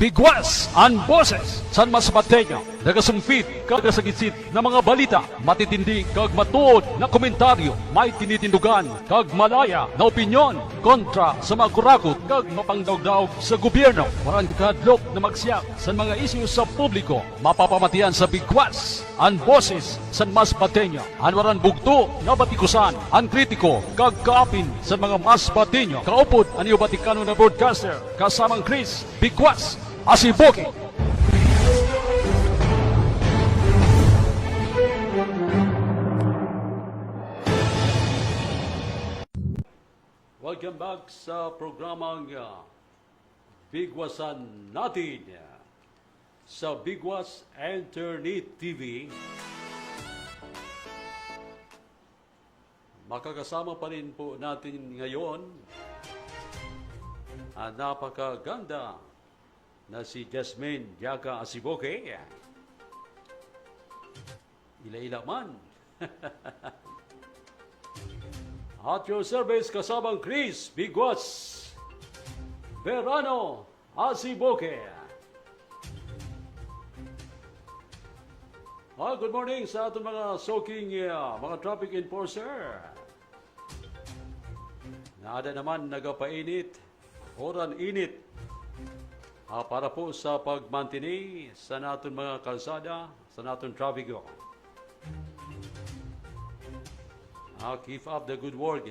bigwas ang boses San Mas Mateño, nagasumpit kag sagitsit na mga balita, matitindi kag matuod na komentaryo, may tinitindugan kag malaya na opinyon kontra sa mga kurakot kag mapangdawdaw sa gobyerno. Waran kadlok na magsiyak sa mga isyu sa publiko, mapapamatian sa bigwas ang boses San Mas Mateño. Anwaran bugto na batikusan ang kritiko kag kaapin sa mga Mas Mateño. Kaupod ang iyo Batikano na broadcaster kasamang Chris Bigwas Asiboke. Welcome back sa programang Bigwasan natin sa Bigwas Internet TV. Makakasama pa rin po natin ngayon ang napakaganda na si Jasmine Yaga Asiboke. Ila-ila man. At your service kasamang Chris Bigwas Verano Asiboke. Good morning sa ating mga soaking mga traffic enforcer. Naada naman nagapainit, oran init para po sa pagmantini sa natin mga kalsada, sa natin traffico. Keep up the good work.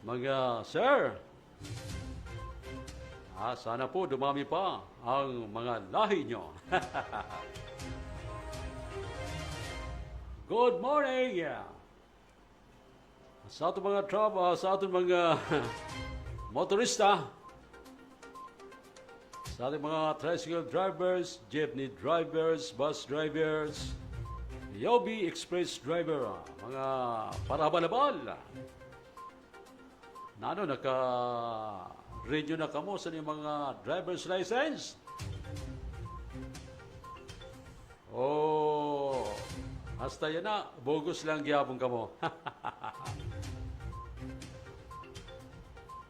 Mga sir, sana po dumami pa ang mga lahi nyo. Good morning. Sa ating mga sa ating mga motorista, sa ating mga tricycle drivers, jeepney drivers, bus drivers, Yobi Express driver, mga parabalabal. Nano, naka-radio na kamo sa mga driver's license? Hasta yan na, bogus lang gyapon kamo.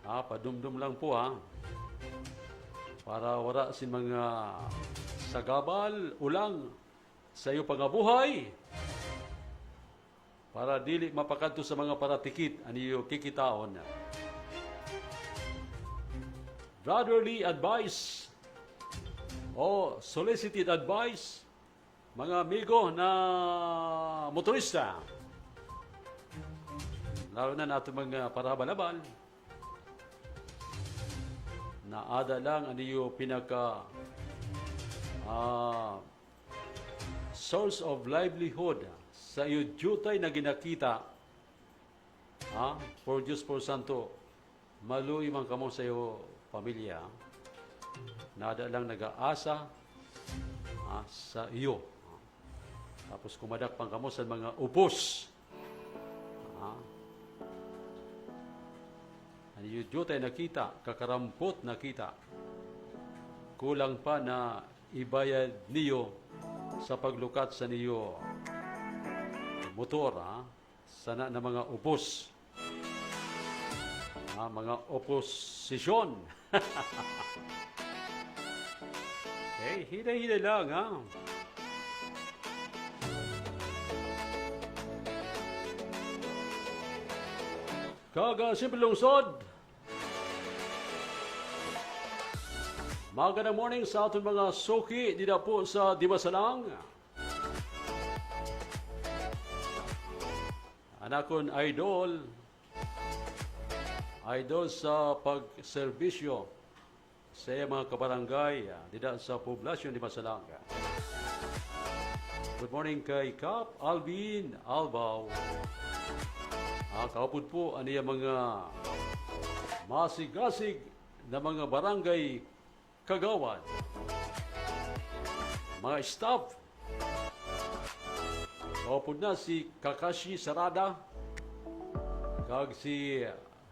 Padumdum lang po para wala si mga sagabal, ulang sa iyo pangabuhay. Para dili mapakanto sa mga paratikit aniyo kikitaon. Brotherly advice o solicited advice, mga amigo na motorista, lalo na nato mga parabalabal, na ada lang aniyo pinaka source of livelihood sa iyo jutay na ginakita, for Diyos por Santo, maluwi man kamo sa iyo pamilya, nada lang nag-aasa sa iyo. Tapos kumadak pang kamo sa mga upos. Ano yung jutay nakita, kakarampot nakita, kulang pa na ibayad niyo sa paglukat sa niyo motor, sana na mga upos, mga oposisyon. Hinay-hinay lang, Kaga simple lungsod. Magandang morning sa ating mga soki dito po sa Dimasalang. Anakon idol sa pagserbisyo sa mga kabarangay dito sa poblasyon di Dimasalang. Good morning kay Kap Alvin Albaw. Kaupod po aniya mga masigasig na mga barangay kagawad, mga staff. Kaupod na si Kakashi Sarada kag si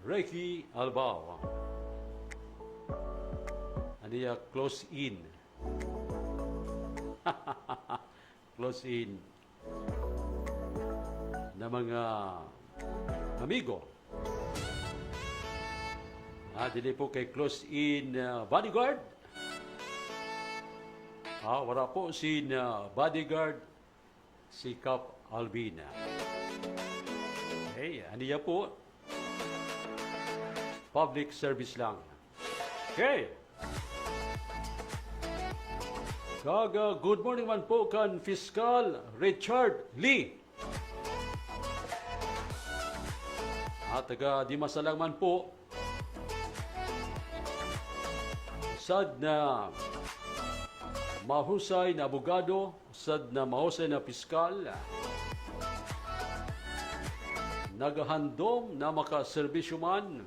Reiki Albao. Aniya close in. Close in na mga amigo Dili po kay close-in bodyguard. Wala po si bodyguard si Cap Albina. Okay, aniya po. Public service lang. Okay. Good morning man po kan Fiscal Richard Lee. Taga Dimasalang man po. Sad na mahusay na abogado, sad na mahusay na piskal, nagahandom na makaserbisyo man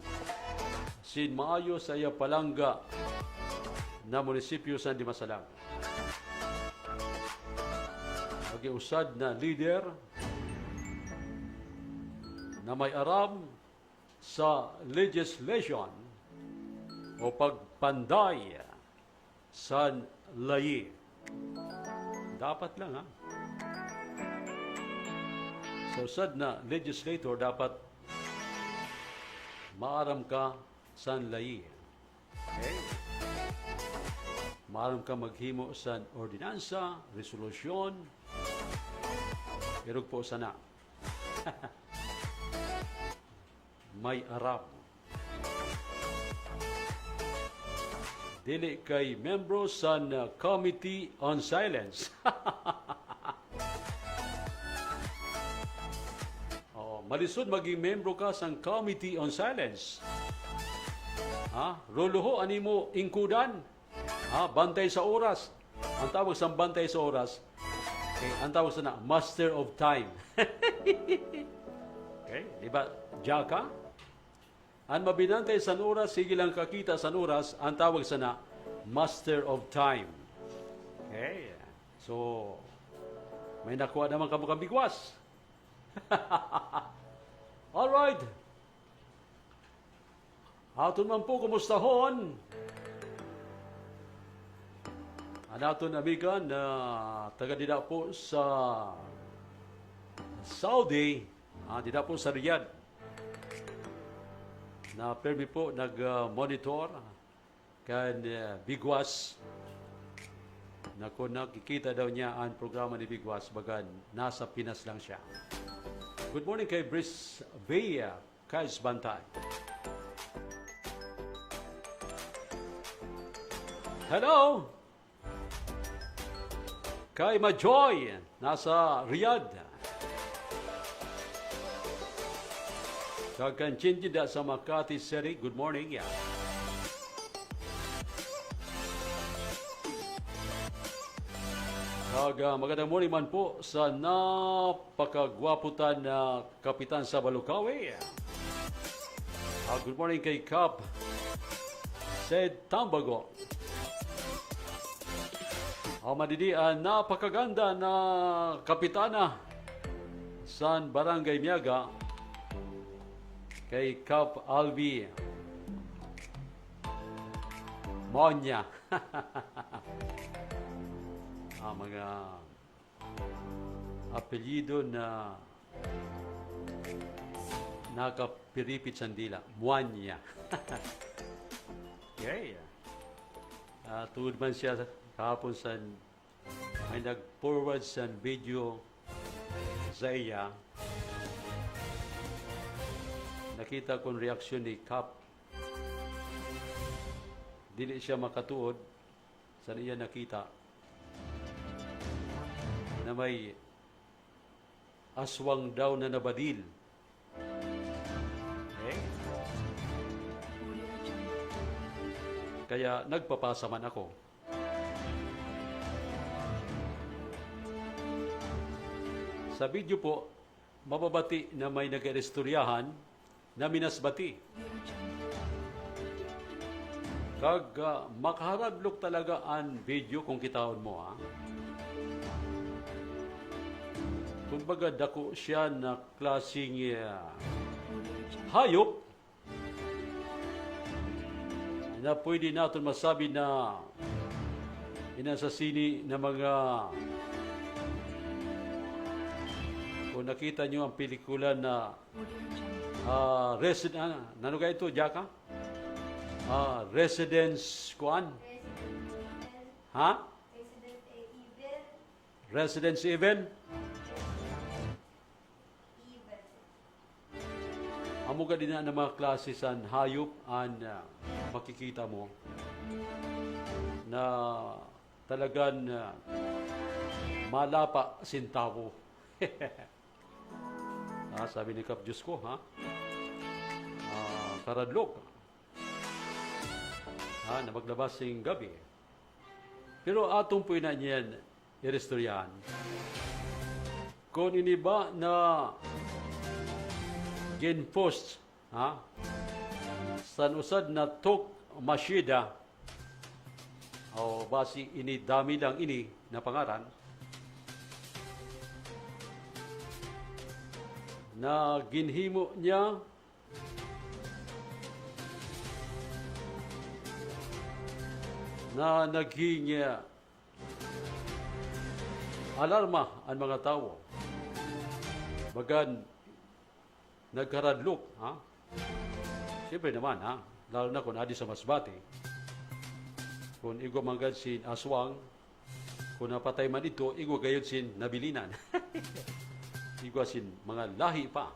sin maayo sa iya palangga na munisipyo sa Dimasalang. Nagiusad na leader na may aram sa legislation o pagpanday sa layi. Dapat lang, ha? So, sad na legislator, dapat maaram ka sa layi. Okay? Maaram ka maghimo sa ordinansa, resolusyon, irog po sana. May aram. Dili kay membro sa Committee on Silence. Malisod maging membro ka sa Committee on Silence. Roluho animo ingkudan. Bantay sa oras. Ang tawag sa bantay sa oras, ang tawag sa Master of Time. Okay, di ba? Jaka? Ang mabinantay sa oras, sige lang kakita sa oras, ang tawag sa Master of Time. Okay. So, may nakuha naman ka mukhang bigwas. Alright. Aton man po kumustahon. Ang aton amigan na taga-dida po sa Saudi, dida po sa Riyadh, na permi po nag-monitor kan Bigwas na kung nakikita daw niya ang programa ni Bigwas bagan nasa Pinas lang siya. Good morning kay Brice Bea Kais Bantay. Hello! Kay Majoy nasa Riyadh. Kakanchindi da sa Makati City. Good morning. Yeah. Magandang morning man po sa napakagwaputan na kapitan sa Balukawi. Good morning kay Cap Sed Tambago. Madidi, napakaganda na kapitana sa Barangay Miaga kay Cap Alvi Monya. Mga apelyido na nakapiripit sandila. Monya. Okay. Tuod man siya kahapon sa may nag-forward sa video sa iya. Nakita kong reaksyon ni Cap. Dili siya makatuod sa iya nakita na may aswang daw na nabadil. Okay? Kaya nagpapasa man ako. Sa video po, mababati na may nag-erestoryahan na minasbati. Kag makaharadlok talaga ang video kung kitahon mo, ha? Kumbaga dako siya na klaseng hayop na pwede natin masabi na inasasini na mga kung nakita nyo ang pelikula na Resident, nano ka ito, Jaka? Residence kuan? Ha? Residence Evil? Amo ka din na mga klase sa hayop an makikita mo na talagang malapa sintawo. Sabi ni Kap Diyos ko, ha? Karadlok. Na maglabas sing gabi. Pero atong po na niyan irestoryahan. Kung ini ba na genpost, san usad na tok masyida, o basi ini dami lang ini na pangaran, na ginhimo niya na naging alarma ang mga tao. Bagan nagkaradlok, Siyempre naman, lalo na kung adi sa Masbate, kung igo manggad sin aswang, kung napatay man ito, igo gayon sin nabilinan. Igo sin mga lahi pa.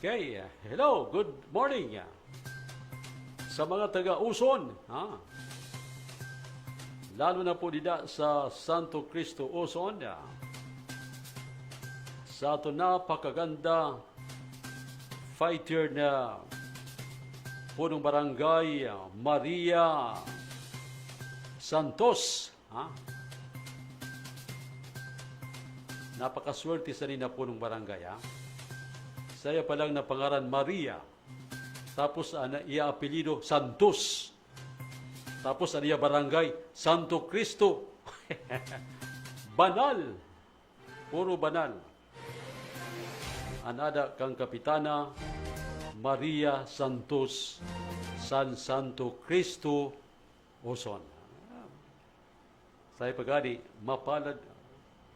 Okay, hello, good morning. Sa mga taga-Uson, lalo na po dida sa Santo Cristo, Uson, sa ato napakaganda fighter na punong barangay Maria Santos. Napakaswerte sa nina punong barangay. Saya pa lang na pangaran Maria. Tapos iya apelido Santos. Tapos iya barangay Santo Cristo. Banal. Puro banal. Anada kang kapitana Maria Santos San Santo Cristo Oson. Saya pagadi mapalad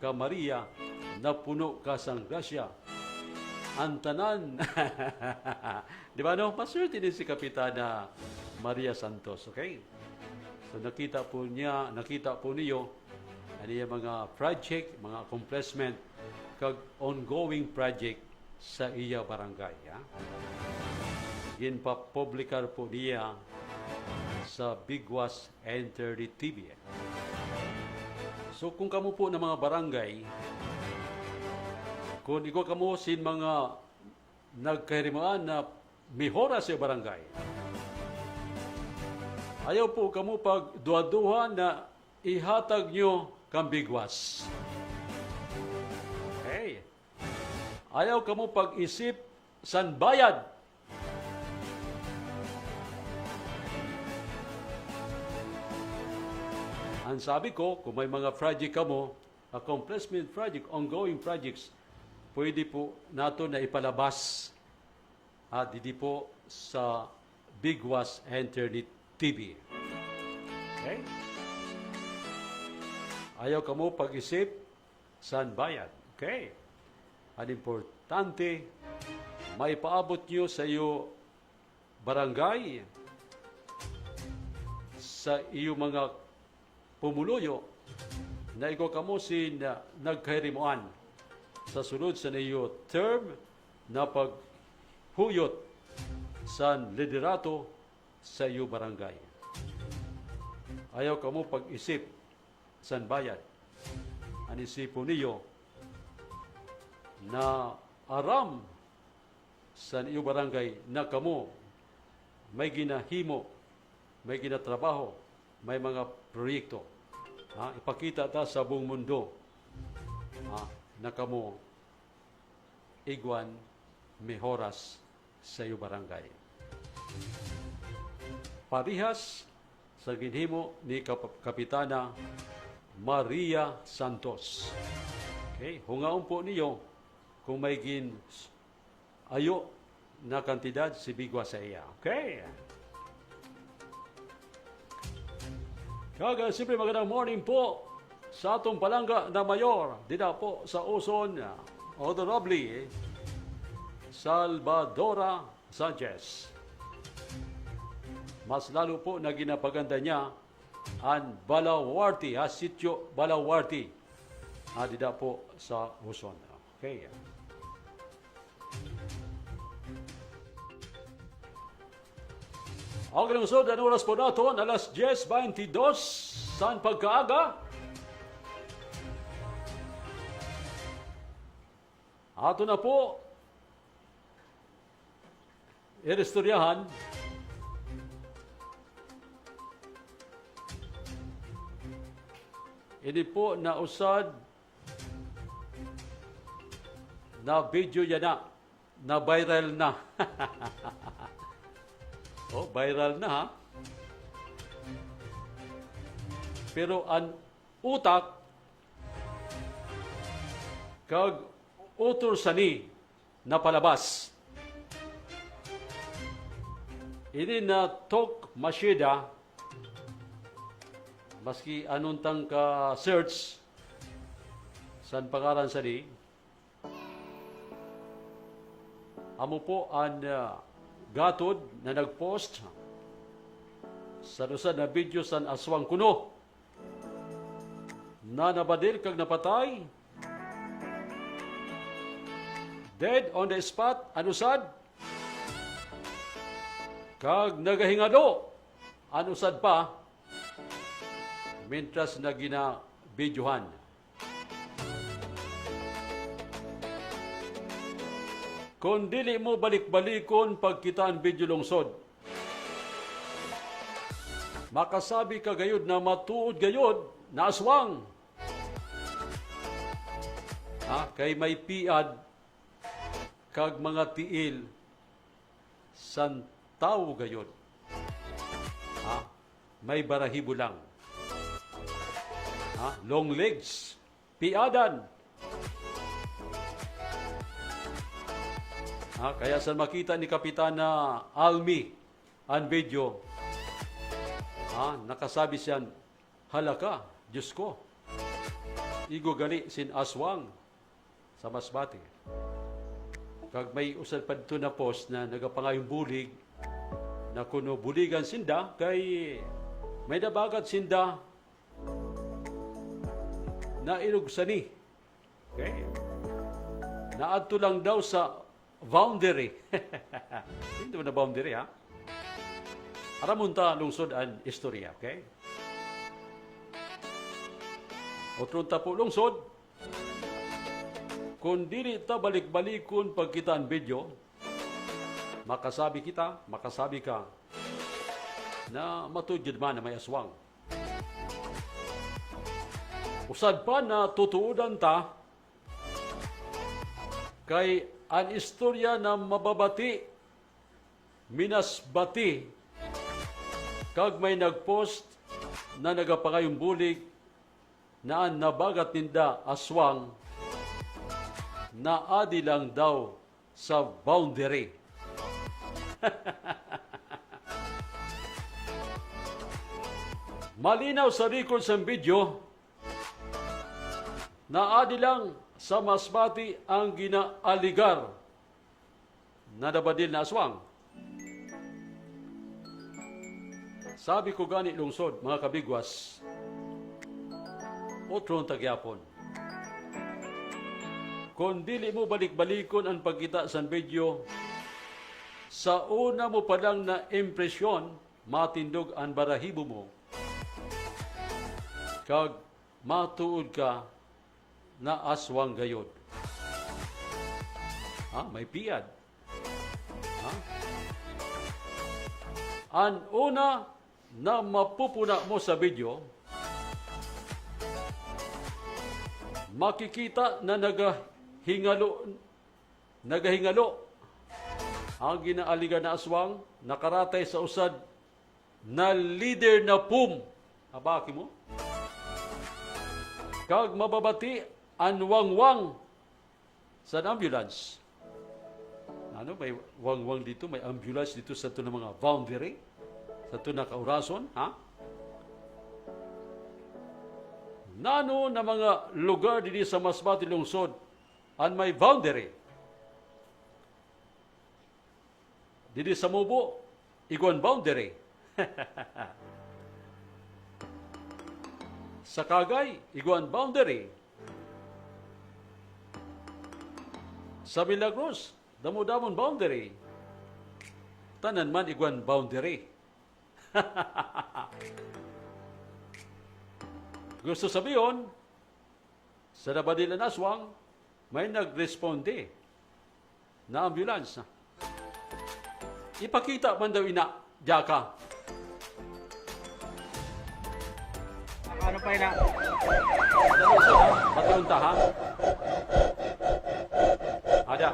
ka Maria na puno ka sang grasya. Antanan. Di ba no? Paswerte din si Kapitana Maria Santos. Okay? So nakita po niyo ano mga project, mga accomplishment kag ongoing project sa iya barangay. Ginpapublikar po niya sa Bigwas Enter TV. So kung kamo po ng mga barangay, kung ikaw kamo sin mga nagkahirimaan na mihora sa barangay, ayaw po kamo pag duha-duha na ihatag nyo kang bigwas. Okay. Ayaw kamo pag-isip san bayad. Ang sabi ko, kung may mga project kamo, accomplishment project, ongoing projects, pwede po nato na ipalabas didi po sa Bigwas Internet TV. Okay? Ayaw ka mo pag-isip saan bayad. Okay? Ang importante, may paabot nyo sa iyo barangay, sa iyo mga pumuluyo, na ikaw kamo sin nagkahirimuan sa sunod sa niyo term na paghuyot sa liderato sa iyo barangay. Ayaw ka mo pag-isip san bayad. Ang isipon niyo na aram sa iyo barangay na kamo may ginahimo, may ginatrabaho, may mga proyekto. Ipakita ta sa buong mundo na kamo igwan mehoras sa iyo barangay. Parihas sa ginhimo ni Kapitana Maria Santos. Okay, hungaon po niyo kung may ayo na kantidad si Bigwas sa iya. Okay. Kaga, simple magandang morning po sa atong palangga na mayor, dida po sa Uson, Honorable Salvadora Sanchez. Mas lalo po na ginapaganda niya ang Balawarti, sitio Balawarti. Dida po sa Luzon. Okay. Ang lungsod, ang oras po natin, alas 10:22, saan pagkaaga? Ato na po, irestoryahan, ini po na usad na video yan na viral na. Oh, viral na ha. Pero ang utak kag utol sani na palabas. Ini na tok masyeda maski anong tang ka search san pangaran sani. Amo po ang gatod na nagpost sa dusa na video san aswang kuno na nabadil kag napatay dead on the spot anusad kag nagahingado anusad pa mentras na gina videohan. Kung dili mo balik-balikon pagkita ang video lungsod, makasabi ka gayod na matuod gayod na aswang. Kay may piad kag mga tiil san tao gayod. May barahibo lang. Long legs, piadan. Kaya sa makita ni Kapitana Almi ang video, nakasabi siyan, halaka, Diyos ko, igo gali sin aswang sa Masbate. Kag may usad pa dito na post na nagapangayong bulig, na kuno buligan sinda, kay may nabagat sinda na irugsani. Okay? Naadto lang daw sa boundary. Hindi mo na boundary, ha? Aramunta lungsod ang istorya, okay? Otrunta po lungsod, kung dili ta balik-balikon pagkita ang video, makasabi ka, na matudjud man na may aswang. Usad pa na tutuudan ta, kay ang istorya na mababati, minasbati, kag may nagpost na nagapangayong bulig na ang nabagat ninda aswang na adi lang daw sa boundary. Malinaw sa record sa video na adi lang sa Masbati ang ginaaligar na nabadil na aswang. Sabi ko gani lungsod, mga kabigwas, otron tagyapon. Kung dili mo balik-balikon ang pagkita sa video, sa una mo pa lang na impresyon, matindog ang barahibo mo, kag matuod ka na aswang gayod. May piyad. Ang una na mapupuna mo sa video, makikita na nagahingalo ang ginaaligan na aswang, nakaratay sa usad na leader na pum. Abaki mo? Kag mababati ang wangwang sa ambulance. May wangwang dito, may ambulance dito sa ito ng mga boundary, sa ito na kaurason, Nano na mga lugar dito sa Masbate lungsod ang may boundary. didi sa Mubo, iguan boundary. Sa Kagay, iguan boundary. Sa Milagros, damo-damon boundary. Tanan man iguan boundary. Gusto sabihin, sa Nabadilan Aswang, may nagresponde na ambulance. Ipakita man daw ina, Jaka. Ano pa ina? Dali sa ha? Patiunta ha? Ada.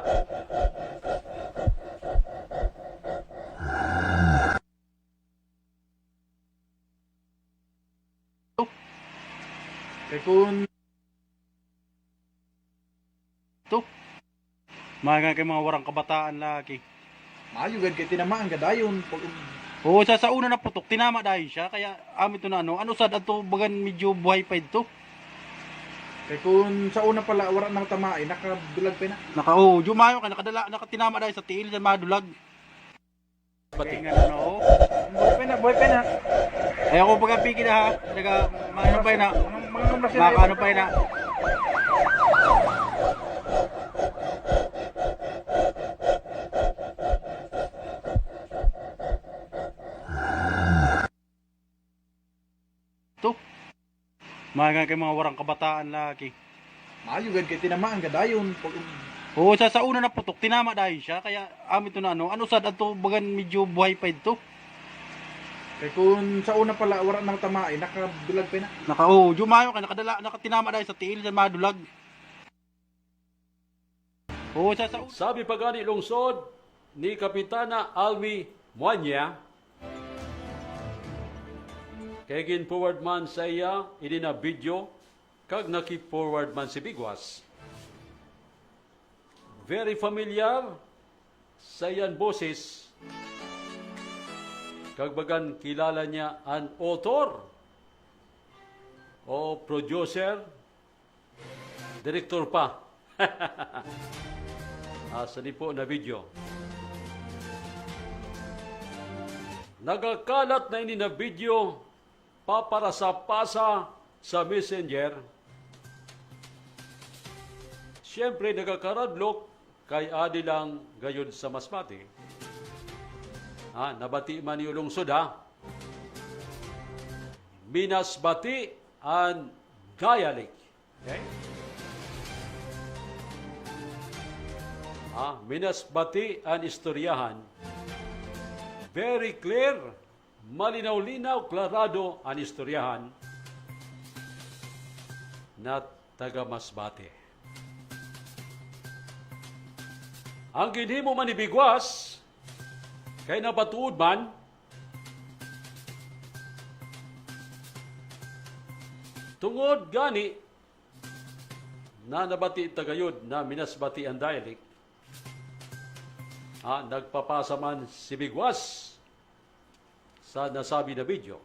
Kaya kung to, mga kay mga warang kabataan lagi. Mayugad kay tinamaan gadayon. Oo, sa una na putok, tinama dahil siya, kaya amin to na ano sad ato bagan medyo buhay pa ito. Kay kung sa una pala wala nang tamaay, nakadulag pa na. Jumayo ka, nakatinama dahil sa tiil, sa madulag. Pati. Kaya nga ano, Buhay pa na. ay ako pagkapigil na ha, ano pa na, maka ano pa na. To, mga kay mga warang kabataan lagi. Mayugad kay tinamaan gadayon. Oo, sa una na putok, tinama dahil siya, kaya amin to na ano sad ato bagan medyo buhay pa ito. Kay kung sa una pala wala nang tamaay, nakadulag pa na. Jumayo ka, nakatinama dahil sa tiil, sa madulag. Oo, sa Sabi pa gani lungsod ni Kapitana Almi Muanya, kay gin forward man sa iya, ini na video, kag naki-forward man si Bigwas. Very familiar sa iyan boses. Kag bagan kilala niya an author o producer, director pa. Sa po na video. Nagakalat na ini na video paparasa-pasa sa Messenger. Siyempre, nagakaradlok kay adi lang gayon sa Masbate. Nabati man yung lungsod ha. Minasbati and Gayalik. Okay? Minasbati and Istoryahan. Very clear, malinaw-linaw, klarado ang istoryahan na taga Masbate. Ang ginhimo man ni Bigwas, kay napatuod man, tungod gani na nabati tagayod na minasbati ang dialect, nagpapasa man si Bigwas sa nasabi na video.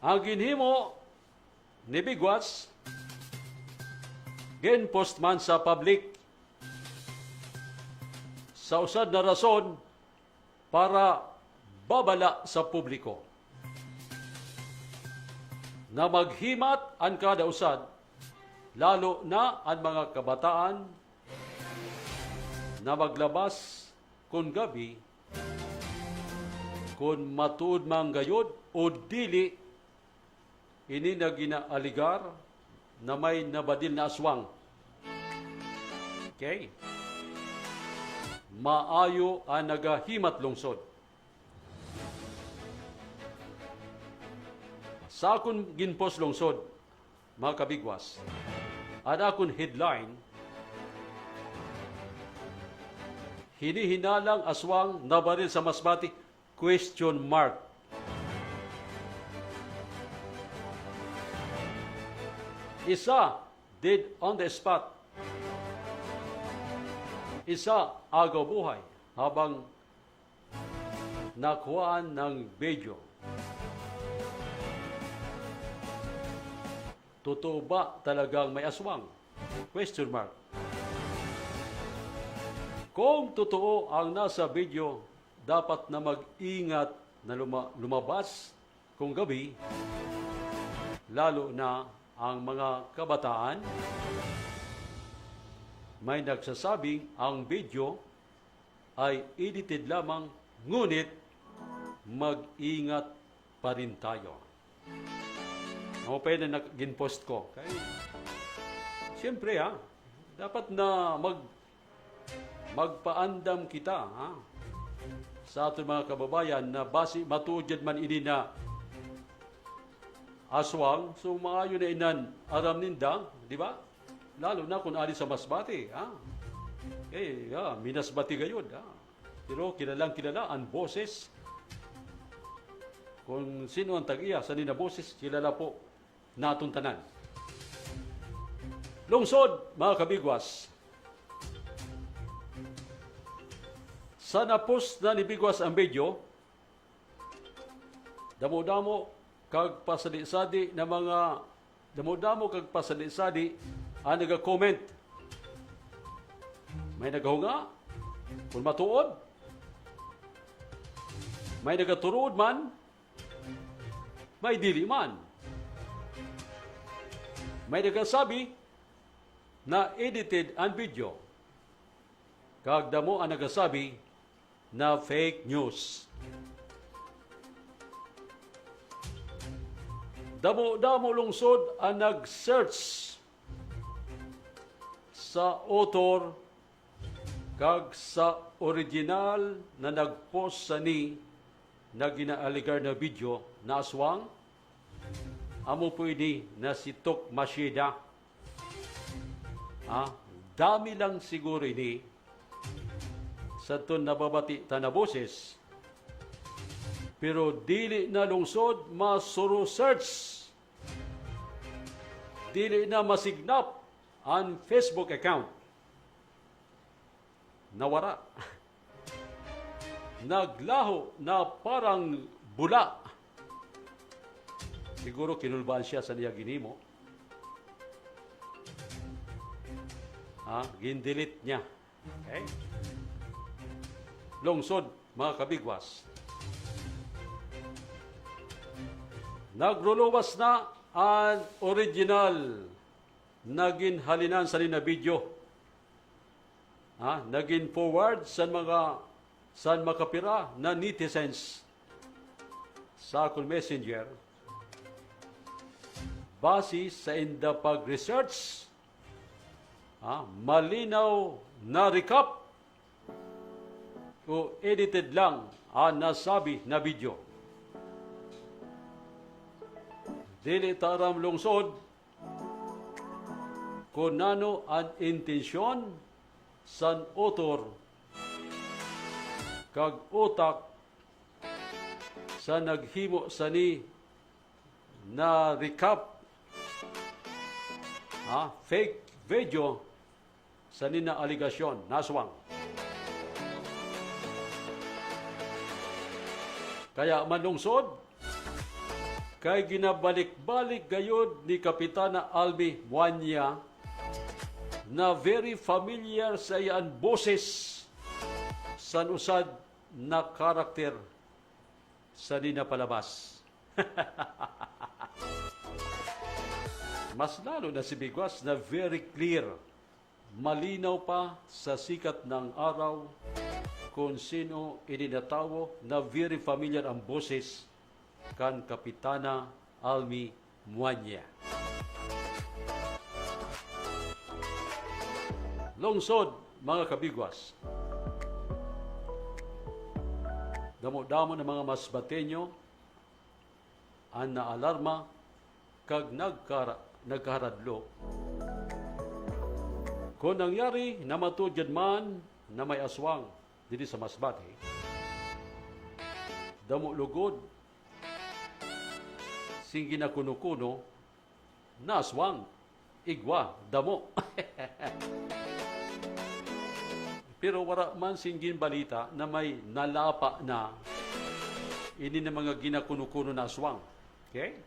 Ang ginhimo ni Bigwas, gen-post man sa public sa usad na rason para babala sa publiko na maghimat ang kada usad, lalo na ang mga kabataan na maglabas kung gabi, kung matuod mang gayod o dili, ini na ginaaligar na may nabadil na aswang. Okay? Maayo ang nagahimat lungsod. Sa akong ginpos lungsod, mga kabigwas, at akong headline, hinihinalang aswang nabaril sa Masbate, question mark. Isa, dead on the spot. Isa, agaw buhay habang nakuhaan ng video. Totoo ba talagang may aswang? Question mark. Kung totoo ang nasa video, dapat na mag-ingat na lumabas kung gabi, lalo na ang mga kabataan. May nagsasabing ang video ay edited lamang, ngunit mag-ingat pa rin tayo. Ako pa yun na ginpost ko. Kaya, siyempre dapat na magpaandam kita sa ating mga kababayan na basi matudyad man ini na aswang, so maayo na inan aram ninda, di ba? Lalo na kung ali sa Masbate. Minasbati gayod. Pero kilala ang boses. Kung sino ang tag-iya sa nina boses, kilala po natong tanan. Lungsod, mga kabigwas. Sa napos na ni Bigwas ang video, damo-damo kag pasadi-sadi ang naga-comment. May nagahunga, kung matuod, may nagaturuod man, may dili man. May nagasabi na edited ang video. Kag damo ang nagasabi na fake news. Damo-damo lungsod ang nag-search sa author kag sa original na nag-post sa ni na ginaaligar na video na aswang. Amo pwede na si Tok Mashida. Dami lang siguro ini sa ton nababati na boses. Pero dili na lungsod masuro search. Dili na masignap ang Facebook account. Nawara. Naglaho na parang bula. Siguro kinulbaan siya sa niya ginimo. Gindelete niya. Okay? Lungsod, mga kabigwas. Nagruluwas na ang original na ginhalinan sa nina video. Naging forward sa makapira na netizens sa akong messenger. Base sa inda pag-research, malinaw na recap o edited lang ang nasabi na video. Dili taram lungsod kung nano ang intensyon san author kag utak sa naghimo sa ni na recap fake video sa nina aligasyon naswang. Kaya manlungsod, kay ginabalik-balik gayod ni Kapitana Almi Muanya na very familiar sa iyang boses sa usad na karakter sa ninapalabas. Mas lalo na si Bigwas na very clear, malinaw pa sa sikat ng araw kung sino ininatawo na very familiar ang boses kan Kapitana Almi Muanya. Lungsod, mga kabigwas. Damo-damo ng mga masbatenyo ang naalarma kag nagkaharadlo. Kung nangyari na matudyan man na may aswang dito sa Masbate, damo lugod sing ginakuno-kuno na aswang, igwa, damo. Pero wala man singgin balita na may nalapa na ini na mga ginakuno-kuno na aswang. Okay?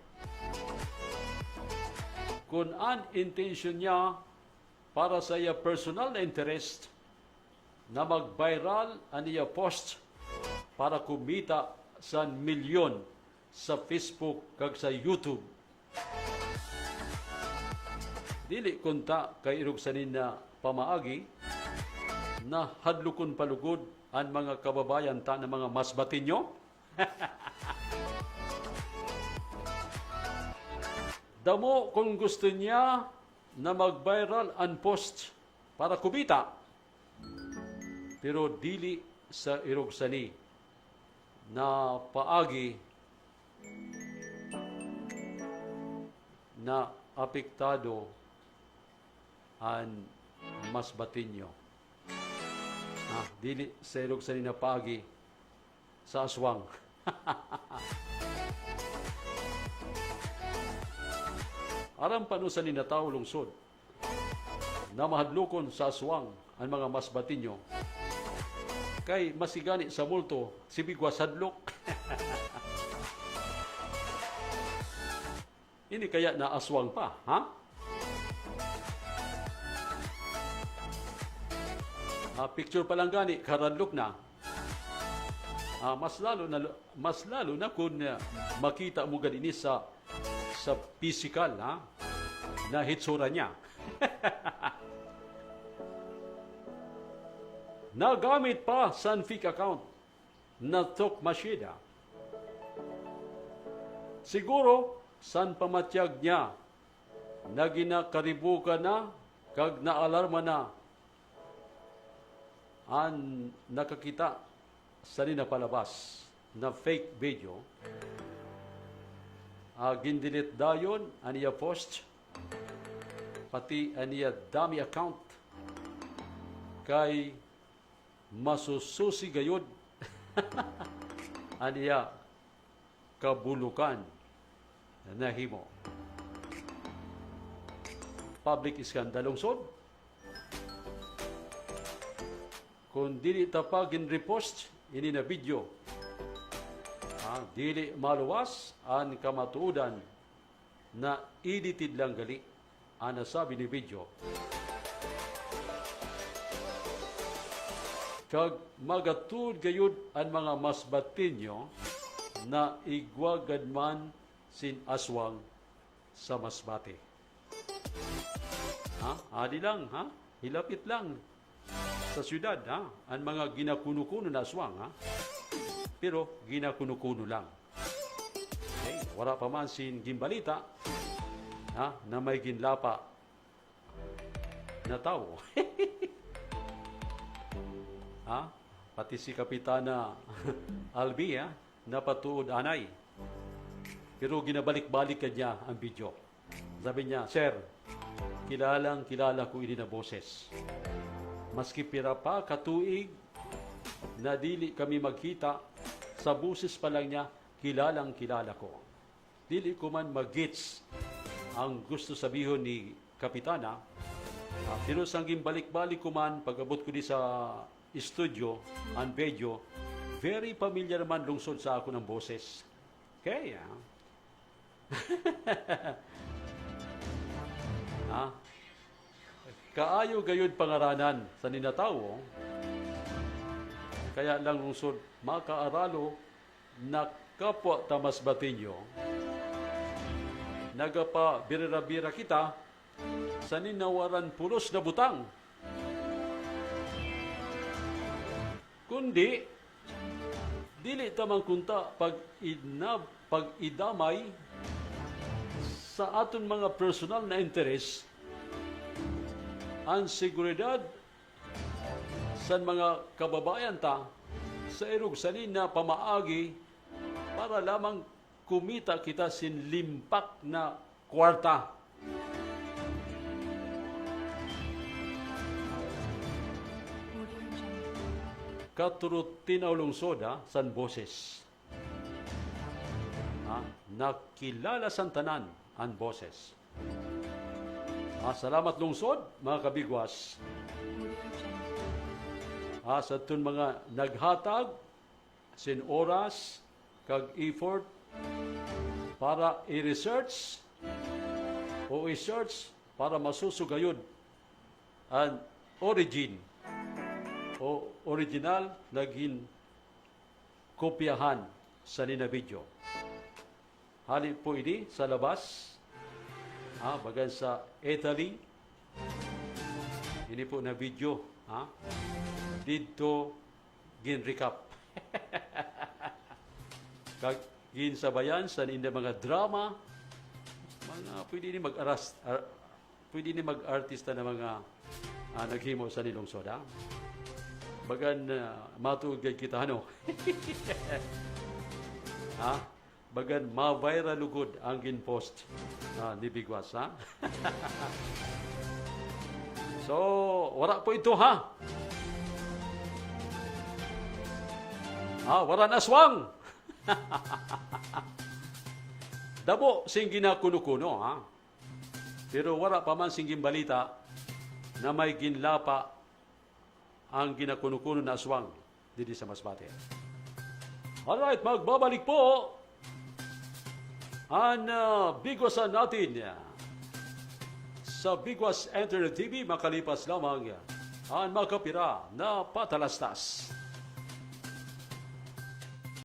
Kung ang intention niya para sa iya personal na interest, na mag-viral aniya post para kumita sa milyon sa Facebook kag sa YouTube. Dili kunta kay irog sanin na pamaagi na hadlukon palugod ang mga kababayan ta na mga masbatinyo. Damo kung gusto niya na mag-viral ang post para kumita. Pero dili sa irog sani na paagi na apektado ang masbatinyo. Dili sa irog sani na paagi sa aswang. Aram panusan ni natao lungsod na mahadlukon sa aswang ang mga masbatinyo. Kay masigani sa multo, si Bigwas hadlok. Ini kaya na aswang pa, ha? Picture pa lang gani, karadlok na. Mas lalo na kung makita mo ganini sa physical, ha? Na hitsura niya. Nagamit pa sa fake account na Tok Mashida. Siguro, san pamatyag niya na ginakaribukan na kag naalarma na ang nakakita sa palabas na fake video. Gindilit dayon aniya post pati aniya dami account kay masususi gayod aniya kabulukan na himo. Public iskandalong sod. Kung dili tapagin repost ini na video, dili maluwas ang kamatuodan na edited lang gali ang nasabi ni video. Kag magatud gayud ang mga masbatinyo na igwagad man sin aswang sa masbate. Adi lang, ha? Hilapit lang sa syudad, ha? Ang mga ginakuno-kuno na aswang, ha? Pero ginakuno-kuno lang. Okay? Wala pa man sin gimbalita, ha? Na may ginlapa na tao. Pati si Kapitana Albi, napatuod anay. Pero ginabalik-balik kanya ang video. Sabi niya, Sir, kilala ko ini na boses. Maski pira pa katuig na dili kami magkita, sa boses pa lang niya, kilala ko. Dili ko man mag-gets ang gusto sabihin ni Kapitana. Pero sangging balik-balik ko man, pag-abot ko di sa studio, ang video, very familiar man lungsod sa ako ng boses. Okay, Kaayo gayud pangaranan sa ninatawo, kaya lang lungsod makaaralo na kapwa tamas batinyo, nagapa birira-bira kita sa ninawaran pulos na butang. Kundi, dili tamang kunta pag-idamay sa aton mga personal na interes ang seguridad sa mga kababayan ta sa irog sanin na pamaagi para lamang kumita kita sin limpak na kwarta. Katurot tinaw lungsod, san boses. Nakilala san tanan ang boses. Salamat lungsod, mga kabigwas. Sa itong mga naghatag, sin oras, kag effort, para i-research o i-search para masusugayod ang origin o original naging kopyahan sa nina video. Halin po ini sa labas, bagan sa Italy, ini po na video, dito gin-recap. Kag ginsabayan sa nina mga drama, mga pwede ni pwede ni mag-artista na mga naghimo sa nilungsod. Bagan matugay kita ano. Bagan ma-viral lugod ang gin-post ni Bigwas. So, wala po ito wala na aswang. Dabo sing ginakuno-kuno, pero wala pa man sing balita na may ginlapa ang ginakuno-kuno na aswang dito sa Masbate. Alright, magbabalik po ang bigwasan natin sa Bigwas Internet TV makalipas lamang ang makapira na patalastas.